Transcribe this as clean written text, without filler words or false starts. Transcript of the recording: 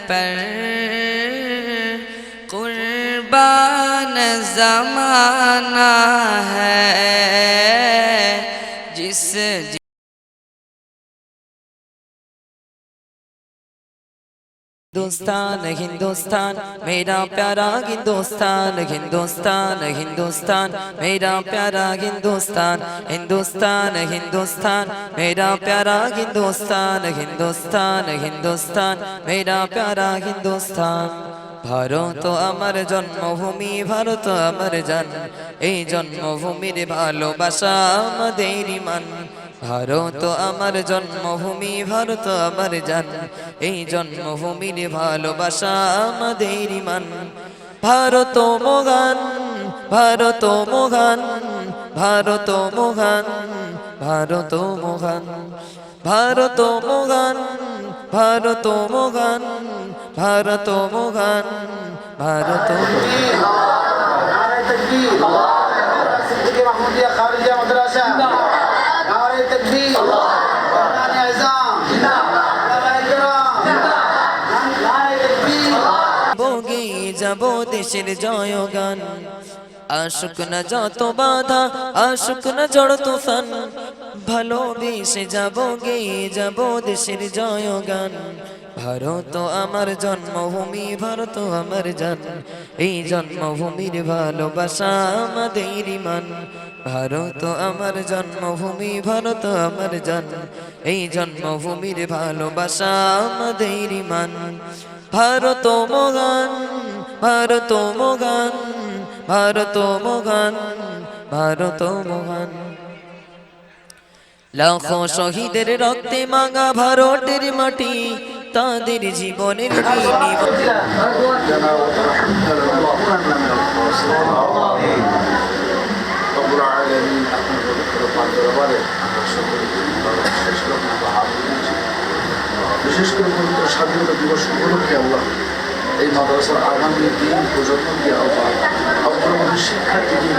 पर कुर्बान ज़माना है जिस हिंदुस्तान हिंदुस्तान मेरा प्यारा हिंदुस्तान हिंदुस्तान हिंदुस्तान मेरा प्यारा हिंदुस्तान हिंदुस्तान हिंदुस्तान मेरा प्यारा हिंदुस्तान हिंदुस्तान हिंदुस्तान मेरा प्यारा हिंदुस्तान ভারত আমার জন্মভূমি ভারত আমার জান এই জন্মভূমির ভালোবাসা আমাদের ইমান ভারত আমার জন্মভূমি ভারত আমার জান এই জন্মভূমির ভালোবাসা আমাদের ইমান ভারত মহান ভারত মহান ভারত মহান ভারত মহান ভারত মহান ভারত মহান ভারত মহান ভারত যাব দেশের জয়গান আশুক না যত বাধা আশুক না ঝড় তুফান ভালোবেসে যাব গিয়ে যাব দেশের জয়গান ভারত আমার জন্মভূমি ভারত আমার জান এই জন্মভূমির ভালোবাসা আমাদের ইমান ভারত আমার জন্মভূমি ভারত আমার জান এই জন্মভূমির ভালোবাসা আমাদের ইমান ভারত মহান ভারত মহান ভারত মহান ভারত মহান লাখো শহীদের রক্তে মাঙা ভারতের মাটি তাদের জীবনের বিশেষ করে স্বাধীনতা দিবস উপলক্ষে আল্লাহ এই মাদ্রাসার আগামী দিন প্রজন্মকে আল্লাহ অগ্রগতির শিক্ষার্থীকে